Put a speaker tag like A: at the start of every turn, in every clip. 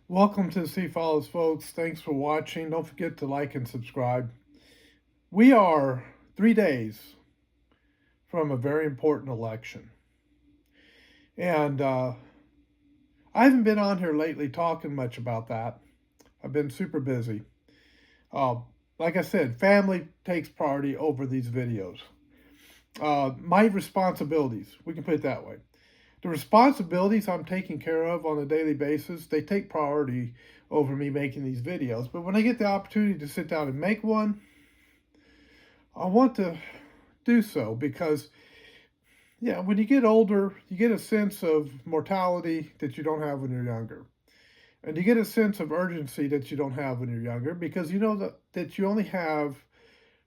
A: Welcome to See Follows, folks. Thanks for watching. Don't forget to like and subscribe. We are 3 days from a very important election. And I haven't been on here lately talking much about that. I've been super busy. Uh, like I said, family takes priority over these videos. My responsibilities, we can put it that way. The responsibilities I'm taking care of on a daily basis, they take priority over me making these videos. But when I get the opportunity to sit down and make one, I want to do so because, yeah, when you get older, you get a sense of mortality that you don't have when you're younger. And you get a sense of urgency that you don't have when you're younger because you know that you only have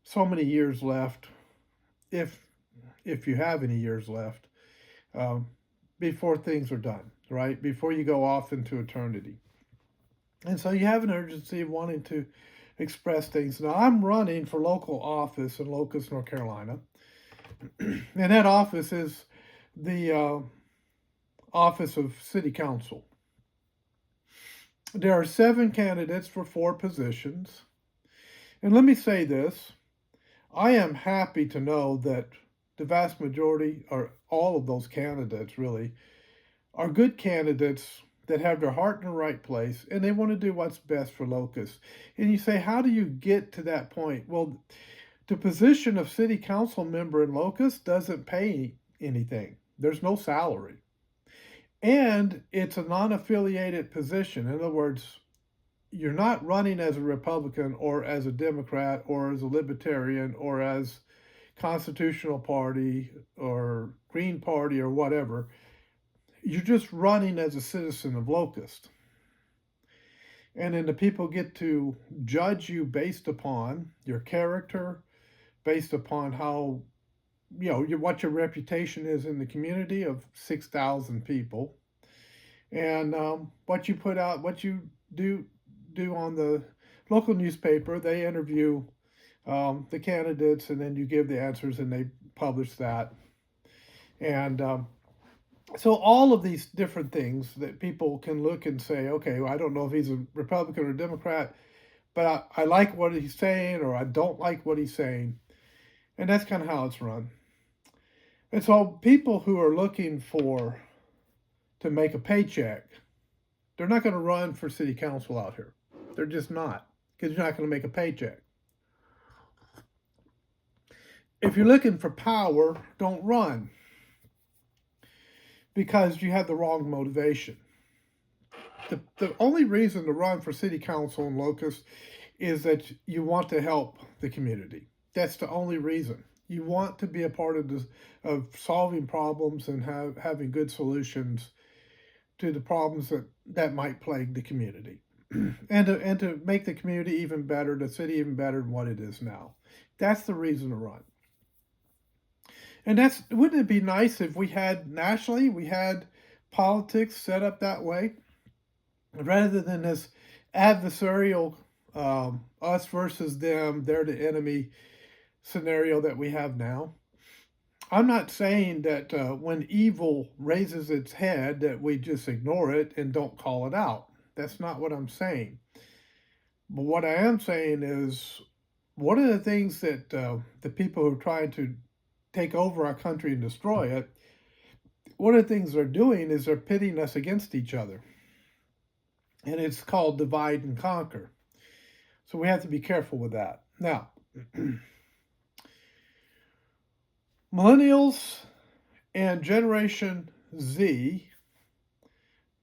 A: so many years left, if you have any years left, um, before things are done, right? Before you go off into eternity. And so you have an urgency of wanting to express things. Now, I'm running for local office in Locust, North Carolina. And that office is the office of city council. There are 7 candidates for 4 positions. And let me say this, I am happy to know that the vast majority, or all of those candidates really, are good candidates that have their heart in the right place and they want to do what's best for Locust. And you say, how do you get to that point? Well, the position of city council member in Locust doesn't pay anything. There's no salary. And it's a non-affiliated position. In other words, you're not running as a Republican or as a Democrat or as a Libertarian or as Constitutional Party or Green Party or whatever. You're just running as a citizen of Locust. And then the people get to judge you based upon your character, based upon how, what your reputation is in the community of 6,000 people, and what you put out, what you do on the local newspaper. They interview the candidates, and then you give the answers, and they publish that. And so all of these different things that people can look and say, okay, well, I don't know if he's a Republican or Democrat, but I like what he's saying, or I don't like what he's saying. And that's kind of how it's run. And so people who are looking to make a paycheck, they're not going to run for city council out here. They're just not, because you're not going to make a paycheck. If you're looking for power, don't run, because you have the wrong motivation. The only reason to run for city council in Locust is that you want to help the community. That's the only reason. You want to be a part of solving problems and having good solutions to the problems that might plague the community. and to make the community even better, the city even better than what it is now. That's the reason to run. And wouldn't it be nice if we had nationally, we had politics set up that way, rather than this adversarial us versus them, they're the enemy scenario that we have now. I'm not saying that when evil raises its head that we just ignore it and don't call it out. That's not what I'm saying. But what I am saying is, one of the things that the people who are trying to take over our country and destroy it, one of the things they're doing is they're pitting us against each other. And it's called divide and conquer. So we have to be careful with that. Now, millennials and Generation Z,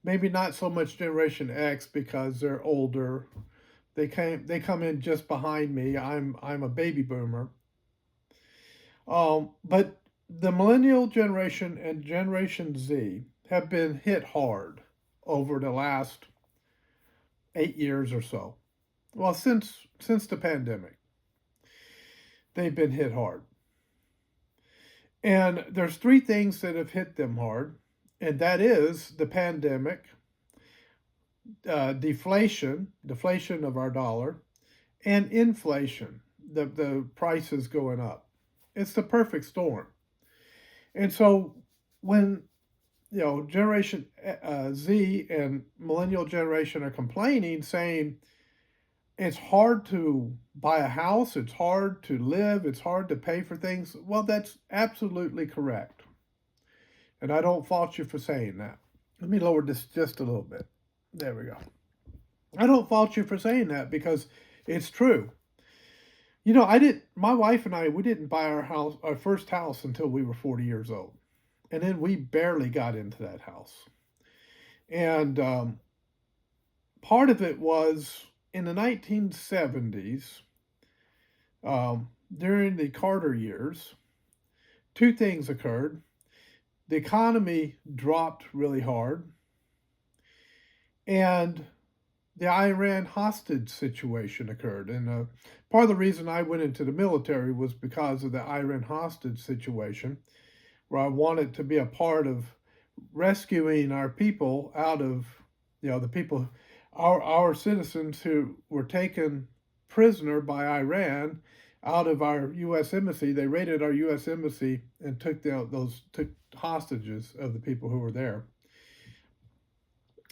A: maybe not so much Generation X because they're older. They come in just behind me. I'm a baby boomer. But the millennial generation and Generation Z have been hit hard over the last 8 years or so. Well, since the pandemic, they've been hit hard. And there's 3 things that have hit them hard, and that is the pandemic, deflation of our dollar, and inflation, the prices going up. It's the perfect storm. And so when Generation Z and millennial generation are complaining, saying it's hard to buy a house, it's hard to live, it's hard to pay for things. Well, that's absolutely correct. And I don't fault you for saying that. Let me lower this just a little bit. There we go. I don't fault you for saying that because it's true. My wife and I, we didn't buy our first house until we were 40 years old. And then we barely got into that house. And part of it was in the 1970s, during the Carter years, two things occurred. The economy dropped really hard, and the Iran hostage situation occurred. And part of the reason I went into the military was because of the Iran hostage situation, where I wanted to be a part of rescuing our people out of, the people, our citizens who were taken prisoner by Iran out of our U.S. embassy. They raided our U.S. embassy and took hostages of the people who were there.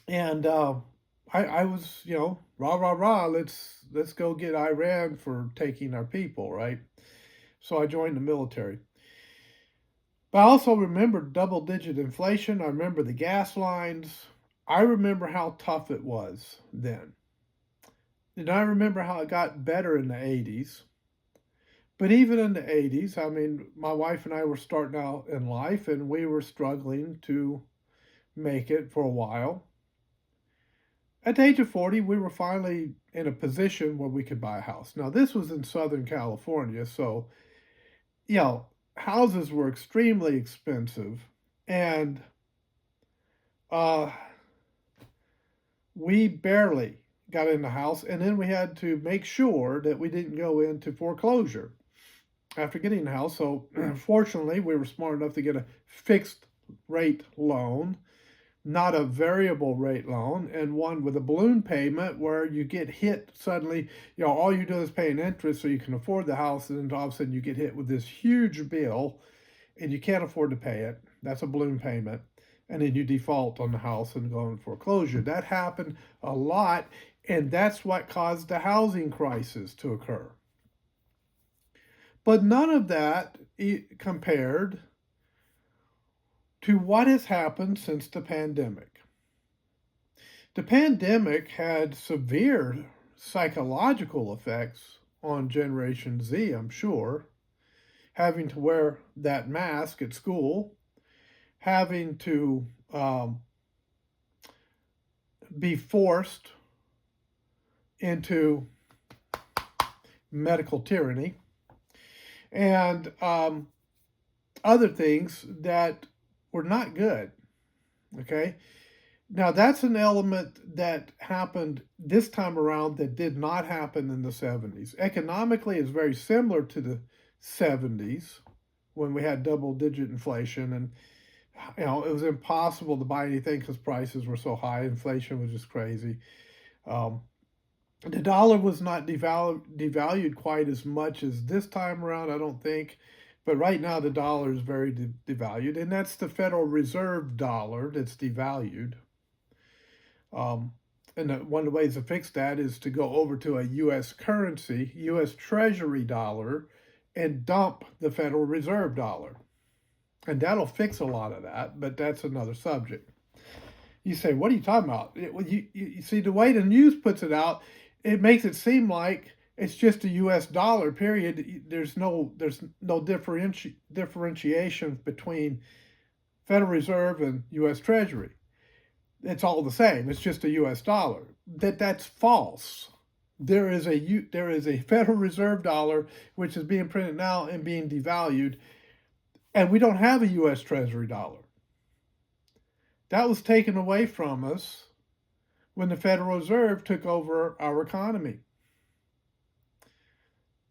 A: And I was, rah rah rah. Let's go get Iran for taking our people, right? So I joined the military. But I also remember double-digit inflation. I remember the gas lines. I remember how tough it was then. And I remember how it got better in the 80s. But even in the 80s, I mean, my wife and I were starting out in life and we were struggling to make it for a while. At the age of 40, we were finally in a position where we could buy a house. Now, this was in Southern California, so, houses were extremely expensive. And uh, we barely got in the house, and then we had to make sure that we didn't go into foreclosure after getting the house. So fortunately, we were smart enough to get a fixed rate loan, not a variable rate loan, and one with a balloon payment where you get hit suddenly. All you do is pay an interest so you can afford the house, and then all of a sudden you get hit with this huge bill and you can't afford to pay it. That's a balloon payment. And then you default on the house and go in foreclosure. That happened a lot, and that's what caused the housing crisis to occur. But none of that compared to what has happened since the pandemic. The pandemic had severe psychological effects on Generation Z, I'm sure. Having to wear that mask at school, having to be forced into medical tyranny, and other things that were not good. Okay. Now, that's an element that happened this time around that did not happen in the 70s. Economically, it's very similar to the 70s when we had double-digit inflation, and it was impossible to buy anything because prices were so high. Inflation was just crazy. The dollar was not devalued quite as much as this time around, I don't think. But right now, the dollar is very devalued, and that's the Federal Reserve dollar that's devalued. And one of the ways to fix that is to go over to a U.S. currency, U.S. Treasury dollar, and dump the Federal Reserve dollar. And that'll fix a lot of that, but that's another subject. You say, what are you talking about? You see, the way the news puts it out, it makes it seem like it's just a U.S. dollar, period. There's no differentiation between Federal Reserve and U.S. Treasury. It's all the same. It's just a U.S. dollar. That's false. There is a Federal Reserve dollar which is being printed now and being devalued, and we don't have a U.S. Treasury dollar. That was taken away from us when the Federal Reserve took over our economy.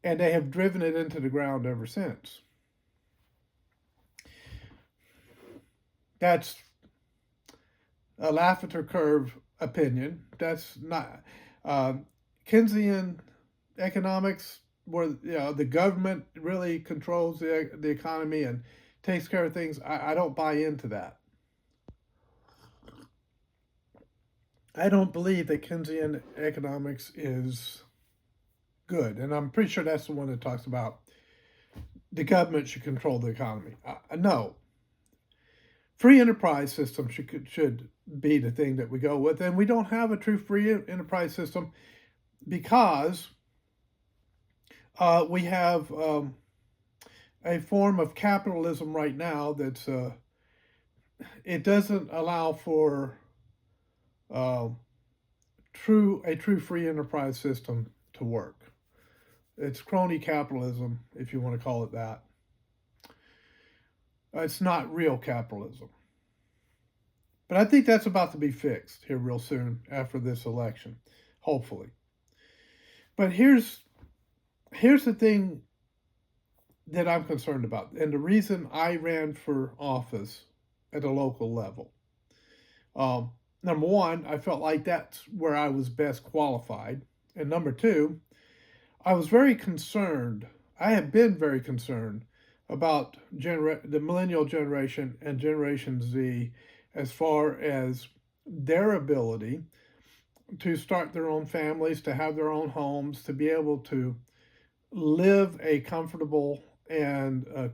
A: And they have driven it into the ground ever since. That's a Laffer curve opinion. That's not Keynesian economics, where the government really controls the economy and takes care of things. I don't buy into that. I don't believe that Keynesian economics is good. And I'm pretty sure that's the one that talks about the government should control the economy. No, free enterprise system should be the thing that we go with, and we don't have a true free enterprise system because we have a form of capitalism right now that's it doesn't allow for uh, a true free enterprise system to work. It's crony capitalism, if you want to call it that. It's not real capitalism. But I think that's about to be fixed here real soon after this election, hopefully. But here's the thing that I'm concerned about, and the reason I ran for office at a local level. Number one, I felt like that's where I was best qualified, and number two, I was very concerned. I have been very concerned about the millennial generation and Generation Z as far as their ability to start their own families, to have their own homes, to be able to live a comfortable and a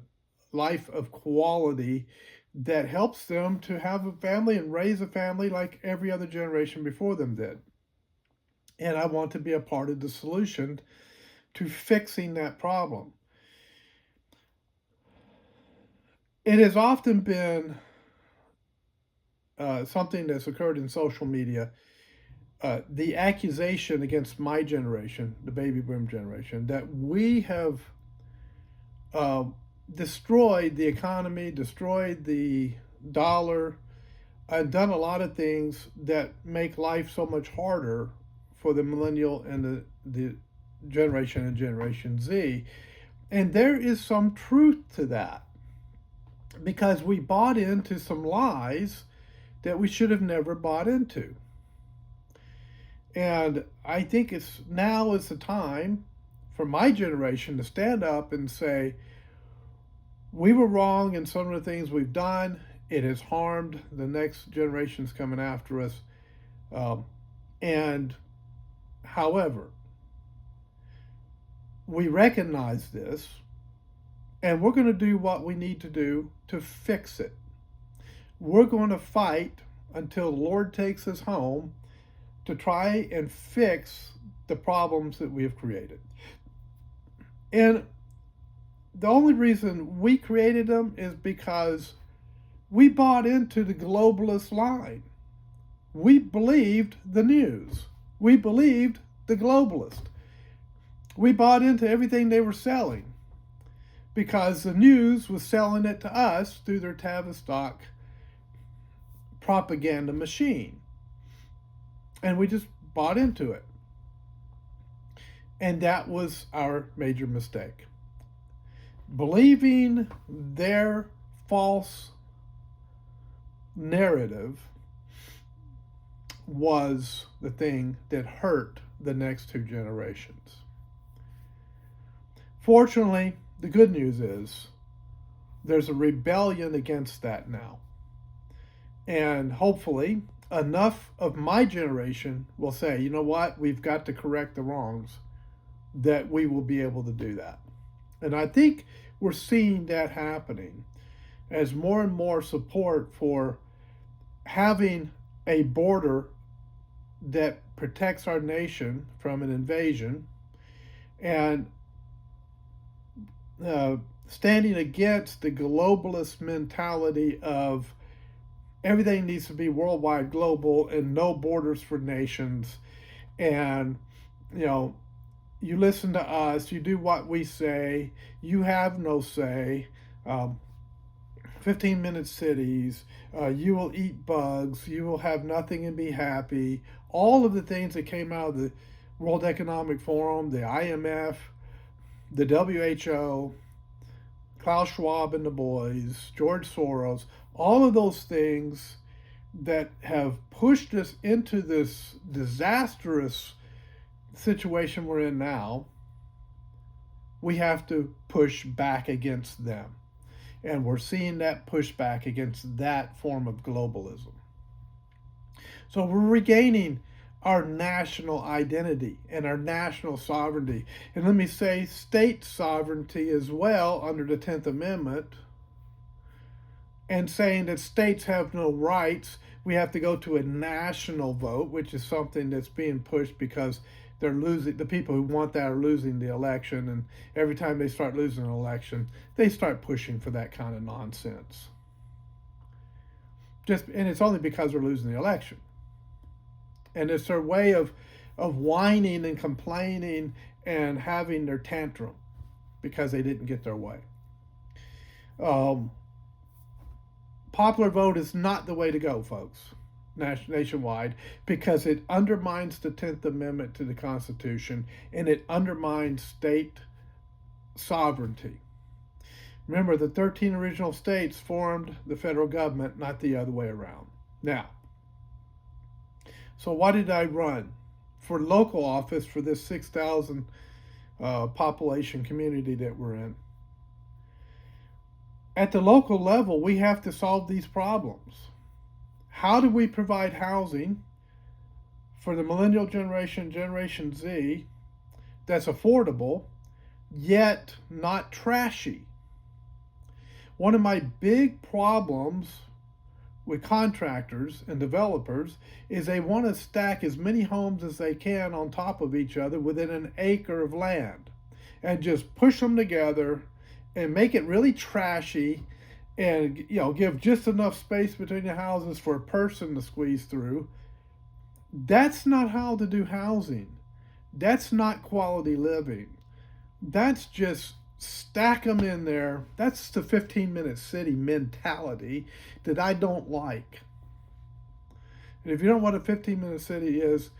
A: life of quality that helps them to have a family and raise a family like every other generation before them did. And I want to be a part of the solution to fixing that problem. It has often been something that's occurred in social media, the accusation against my generation, the baby boom generation, that we have uh, destroyed the economy, destroyed the dollar, and done a lot of things that make life so much harder for the millennial and the generation and Generation Z. And there is some truth to that because we bought into some lies that we should have never bought into. And I think now is the time for my generation to stand up and say, we were wrong in some of the things we've done. It has harmed the next generations coming after us. And however, we recognize this and we're going to do what we need to do to fix it. We're going to fight until the Lord takes us home to try and fix the problems that we have created. And the only reason we created them is because we bought into the globalist line. We believed the news. We believed the globalist. We bought into everything they were selling because the news was selling it to us through their Tavistock propaganda machine. And we just bought into it. And that was our major mistake. Believing their false narrative was the thing that hurt the next two generations. Fortunately, the good news is there's a rebellion against that now. And hopefully, enough of my generation will say, you know what, we've got to correct the wrongs, that we will be able to do that. And I think we're seeing that happening as more and more support for having a border that protects our nation from an invasion and standing against the globalist mentality of everything needs to be worldwide, global, and no borders for nations. And, you listen to us, you do what we say, you have no say. 15-minute cities, you will eat bugs, you will have nothing and be happy. All of the things that came out of the World Economic Forum, the IMF, the WHO, Klaus Schwab and the boys, George Soros, all of those things that have pushed us into this disastrous situation we're in now, we have to push back against them. And we're seeing that pushback against that form of globalism. So we're regaining our national identity and our national sovereignty. And let me say, state sovereignty as well under the 10th Amendment, and saying that states have no rights. We have to go to a national vote, which is something that's being pushed because they're losing. The people who want that are losing the election, and every time they start losing an election, they start pushing for that kind of nonsense. And it's only because we're losing the election, and it's their way of whining and complaining and having their tantrum because they didn't get their way. Popular vote is not the way to go, folks, nationwide, because it undermines the 10th Amendment to the Constitution and it undermines state sovereignty. Remember, the 13 original states formed the federal government, not the other way around. Now, so why did I run for local office for this 6,000 population community that we're in? At the local level, we have to solve these problems. How do we provide housing for the millennial generation, Generation Z, that's affordable, yet not trashy? One of my big problems with contractors and developers is they want to stack as many homes as they can on top of each other within an acre of land and just push them together and make it really trashy and give just enough space between the houses for a person to squeeze through. That's not how to do housing. That's not quality living. That's just stack them in there. That's the 15-minute city mentality that I don't like. And if you don't know what a 15-minute city is,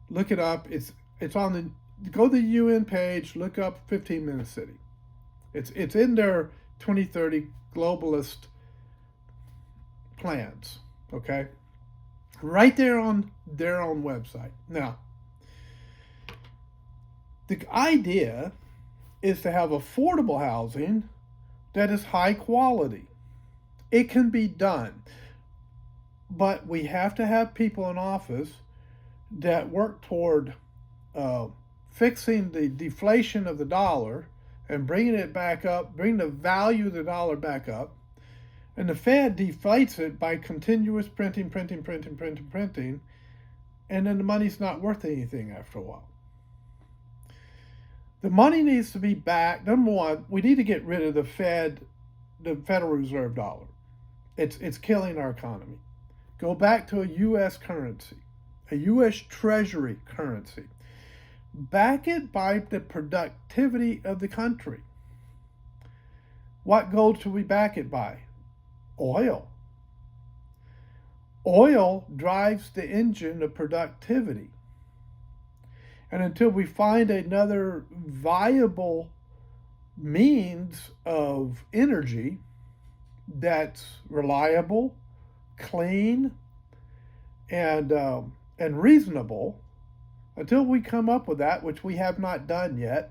A: look it up. It's on go to the UN page, look up 15-minute city. It's in their 2030 globalist plans, okay? Right there on their own website. Now, the idea is to have affordable housing that is high quality. It can be done, but we have to have people in office that work toward fixing the deflation of the dollar and bringing it back up, bring the value of the dollar back up. And the Fed deflates it by continuous printing, and then the money's not worth anything after a while. The money needs to be back. Number one, we need to get rid of the Federal Reserve dollar. It's killing our economy. Go back to a U.S. currency, a U.S. Treasury currency. Back it by the productivity of the country. What gold should we back it by? Oil. Oil drives the engine of productivity. And until we find another viable means of energy that's reliable, clean, and reasonable, until we come up with that, which we have not done yet,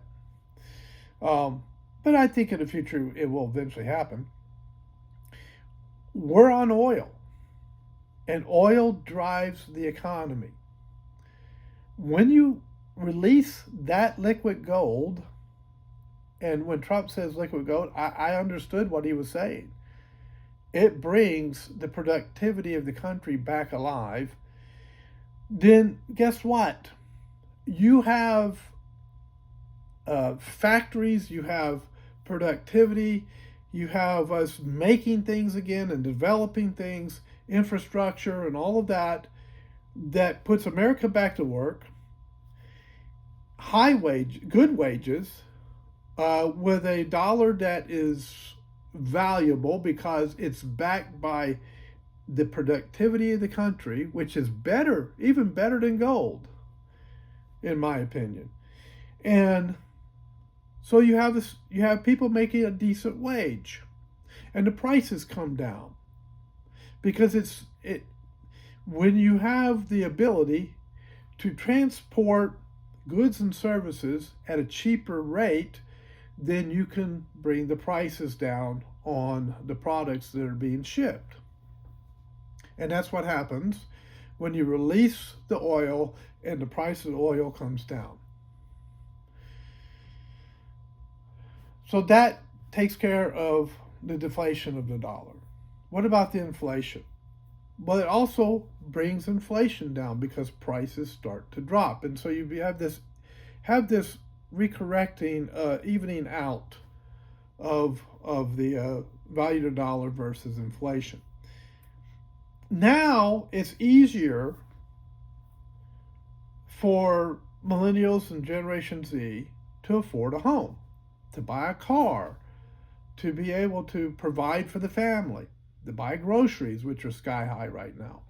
A: but I think in the future it will eventually happen. We're on oil, and oil drives the economy. When you release that liquid gold, and when Trump says liquid gold, I understood what he was saying. It brings the productivity of the country back alive. Then guess what? You have factories, you have productivity, you have us making things again and developing things, infrastructure and all of that, that puts America back to work, good wages, with a dollar that is valuable because it's backed by the productivity of the country, which is better, even better than gold, in my opinion. And so you have people making a decent wage, and the prices come down because when you have the ability to transport goods and services at a cheaper rate, then you can bring the prices down on the products that are being shipped. And that's what happens when you release the oil and the price of the oil comes down. So that takes care of the deflation of the dollar. What about the inflation? Well, it also brings inflation down because prices start to drop, and so you have this recorrecting, evening out of the value of the dollar versus inflation. Now it's easier for millennials and Generation Z to afford a home, to buy a car, to be able to provide for the family, to buy groceries, which are sky high right now.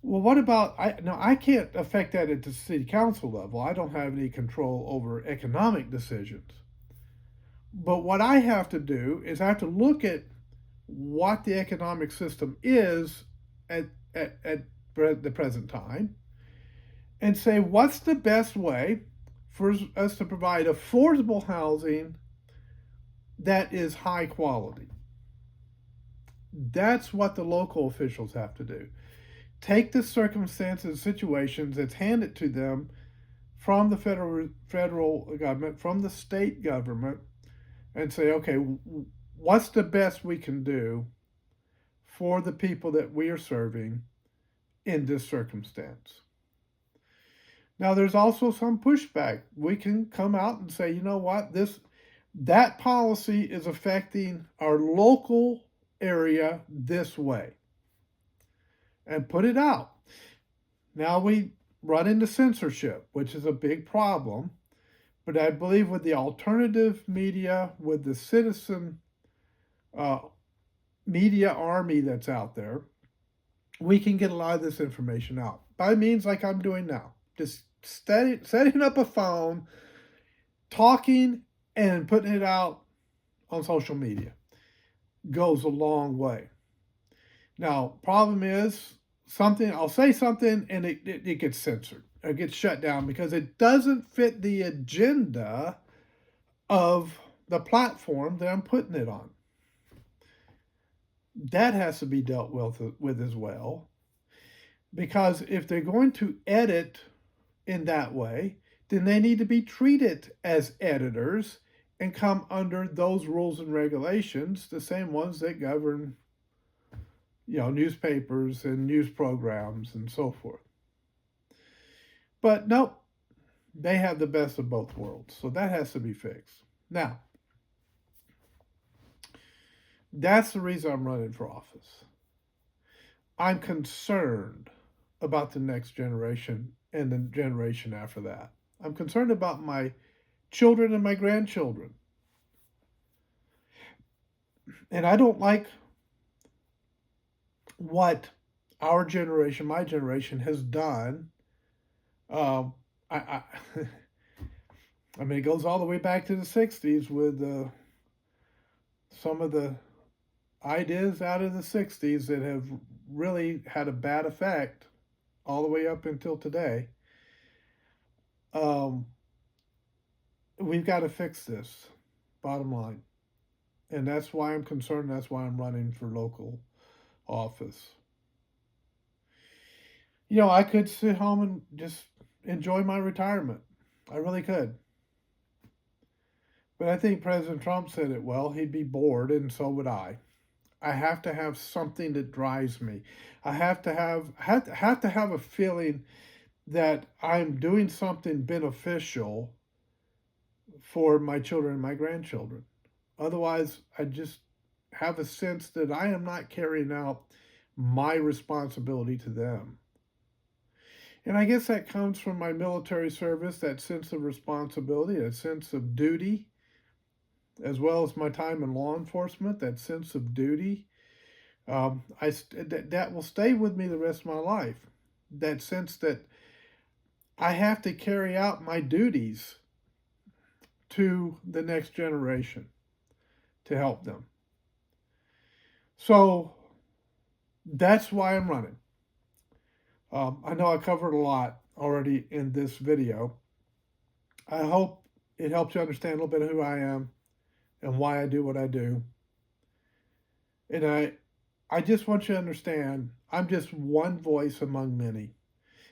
A: Well, what about I can't affect that at the city council level. I don't have any control over economic decisions. But what I have to do is I have to look at what the economic system is at the present time and say what's the best way for us to provide affordable housing that is high quality. That's what the local officials have to do. Take the circumstances and situations that's handed to them from the federal government, from the state government, and say, okay, what's the best we can do for the people that we are serving in this circumstance? Now, there's also some pushback. We can come out and say, you know what, that policy is affecting our local area this way, and put it out. Now we run into censorship, which is a big problem. But I believe with the alternative media, with the citizen media army that's out there, we can get a lot of this information out by means like I'm doing now. Just setting up a phone, talking, and putting it out on social media goes a long way. Now, problem is I'll say something and it gets censored. It gets shut down because it doesn't fit the agenda of the platform that I'm putting it on. That has to be dealt with as well. Because if they're going to edit in that way, then they need to be treated as editors and come under those rules and regulations, the same ones that govern, newspapers and news programs and so forth. But nope, they have the best of both worlds. So that has to be fixed. Now, that's the reason I'm running for office. I'm concerned about the next generation and the generation after that. I'm concerned about my children and my grandchildren. And I don't like what our generation, my generation, has done. I mean, it goes all the way back to the 60s with some of the ideas out of the 60s that have really had a bad effect all the way up until today. We've got to fix this, bottom line. And that's why I'm concerned. That's why I'm running for local office. I could sit home and just enjoy my retirement. I really could. But I think President Trump said it well. He'd be bored, and so would I. I have to have something that drives me. I have to have a feeling that I'm doing something beneficial for my children and my grandchildren. Otherwise, I just have a sense that I am not carrying out my responsibility to them. And I guess that comes from my military service, that sense of responsibility, that sense of duty, as well as my time in law enforcement, that sense of duty. That will stay with me the rest of my life. That sense that I have to carry out my duties to the next generation to help them. So that's why I'm running. I know I covered a lot already in this video. I hope it helps you understand a little bit of who I am and why I do what I do. And I just want you to understand, I'm just one voice among many,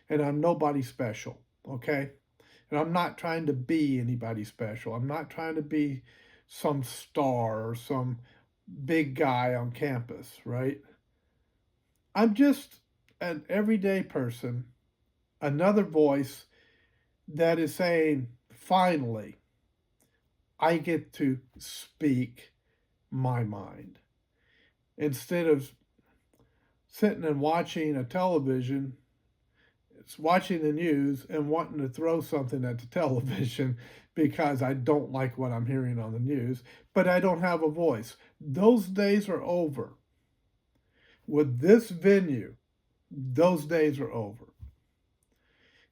A: and I'm nobody special, okay? And I'm not trying to be anybody special. I'm not trying to be some star or some big guy on campus, right? I'm just an everyday person, another voice that is saying, finally, I get to speak my mind. Instead of sitting and watching a television, it's watching the news and wanting to throw something at the television because I don't like what I'm hearing on the news, but I don't have a voice. Those days are over. With this venue, those days are over.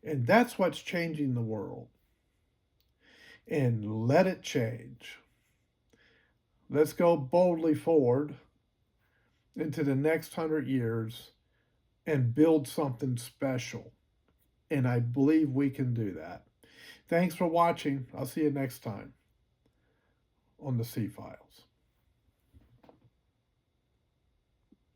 A: And that's what's changing the world. And let it change. Let's go boldly forward into the next 100 years and build something special. And I believe we can do that. Thanks for watching. I'll see you next time on the C Files.